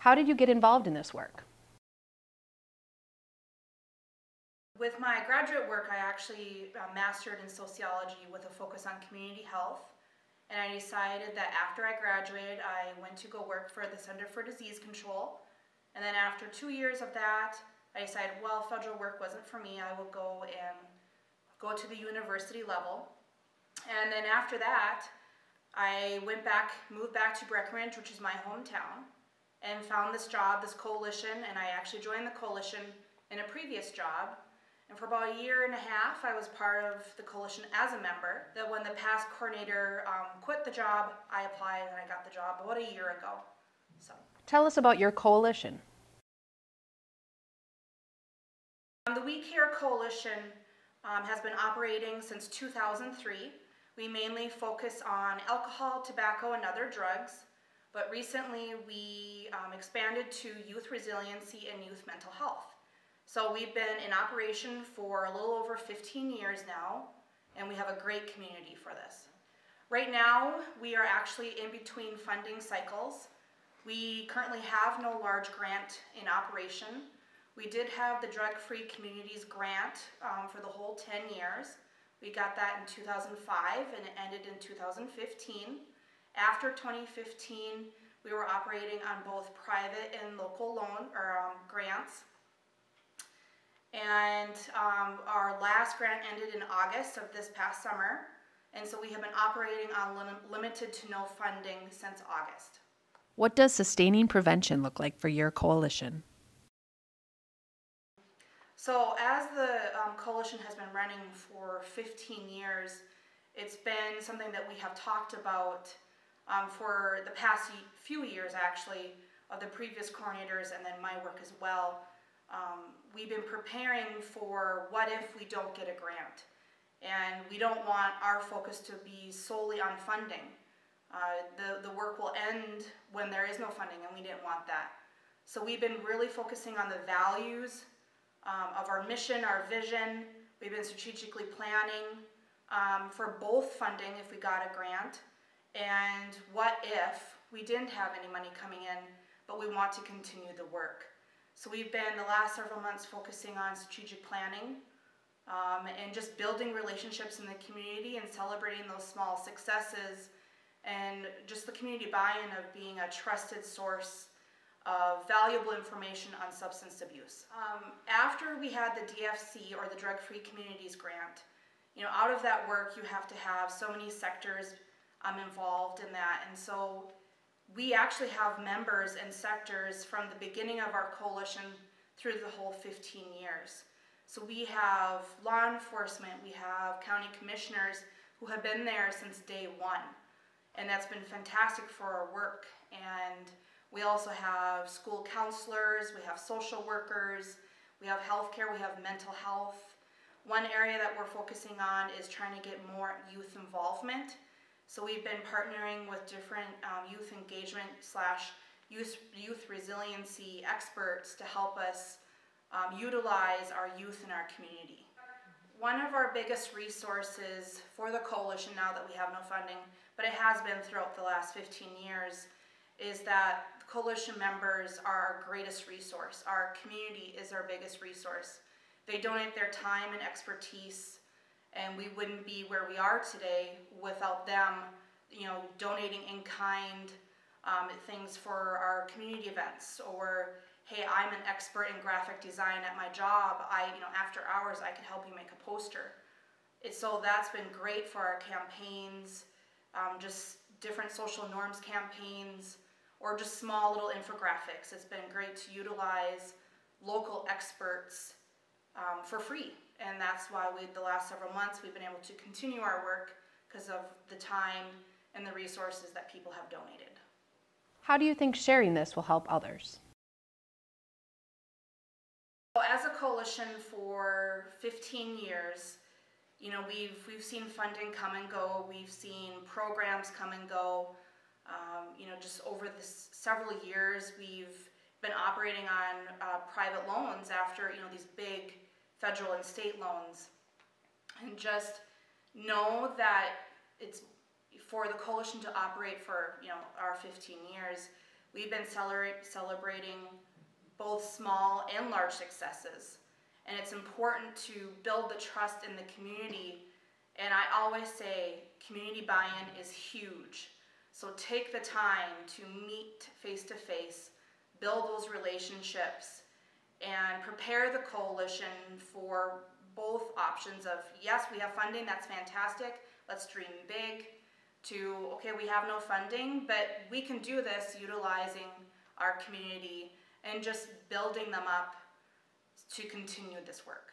How did you get involved in this work? With my graduate work, I actually mastered in sociology with a focus on community health. And I decided that after I graduated, I went to go work for the Center for Disease Control. And then after 2 years of that, I decided, well, federal work wasn't for me. I will go to the university level. And then after that, I moved back to Breckenridge, which is my hometown, and found this job, this coalition, and I actually joined the coalition in a previous job. And for about a year and a half, I was part of the coalition as a member. That when the past coordinator quit the job, I applied and I got the job about a year ago. So, Tell us about your coalition. the We Care Coalition has been operating since 2003. We mainly focus on alcohol, tobacco, and other drugs. But recently, we expanded to youth resiliency and youth mental health. So we've been in operation for a little over 15 years now, and we have a great community for this. Right now, we are actually in between funding cycles. We currently have no large grant in operation. We did have the Drug-Free Communities grant for the whole 10 years. We got that in 2005 and it ended in 2015. After 2015, we were operating on both private and local loan or grants. And our last grant ended in August of this past summer. And so we have been operating on limited to no funding since August. What does sustaining prevention look like for your coalition? So as the coalition has been running for 15 years, it's been something that we have talked about for the past few years actually, of the previous coordinators and then my work as well. We've been preparing for what if we don't get a grant. And we don't want our focus to be solely on funding. The work will end when there is no funding, and we didn't want that. So we've been really focusing on the values of our mission, our vision. We've been strategically planning for both funding if we got a grant, and what if we didn't have any money coming in, but we want to continue the work. So we've been the last several months focusing on strategic planning and just building relationships in the community and celebrating those small successes and just the community buy-in of being a trusted source of valuable information on substance abuse. After we had the DFC or the Drug-Free Communities grant, out of that work you have to have so many sectors involved in that, and so we actually have members and sectors from the beginning of our coalition through the whole 15 years. So we have law enforcement, we have county commissioners who have been there since day one, and that's been fantastic for our work. And we also have school counselors, we have social workers, we have healthcare, we have mental health. One area that we're focusing on is trying to get more youth involvement. So we've been partnering with different youth engagement / youth resiliency experts to help us utilize our youth in our community. One of our biggest resources for the coalition, now that we have no funding, but it has been throughout the last 15 years, is that coalition members are our greatest resource. Our community is our biggest resource. They donate their time and expertise, and we wouldn't be where we are today without them, donating in kind things for our community events, or hey, I'm an expert in graphic design at my job. After hours I can help you make a poster. So that's been great for our campaigns, just different social norms campaigns, or just small little infographics. It's been great to utilize local experts for free. And that's why the last several months we've been able to continue our work because of the time and the resources that people have donated. How do you think sharing this will help others? So as a coalition for 15 years, we've seen funding come and go. We've seen programs come and go. Just over the several years, we've been operating on private loans after these big federal and state loans, and just know that it's for the coalition to operate for our 15 years. we've been celebrating both small and large successes. And it's important to build the trust in the community. And I always say community buy-in is huge. So take the time to meet face-to-face, build those relationships, and prepare the coalition for both options of, yes, we have funding, that's fantastic, let's dream big, to, okay, we have no funding, but we can do this utilizing our community and just building them up to continue this work.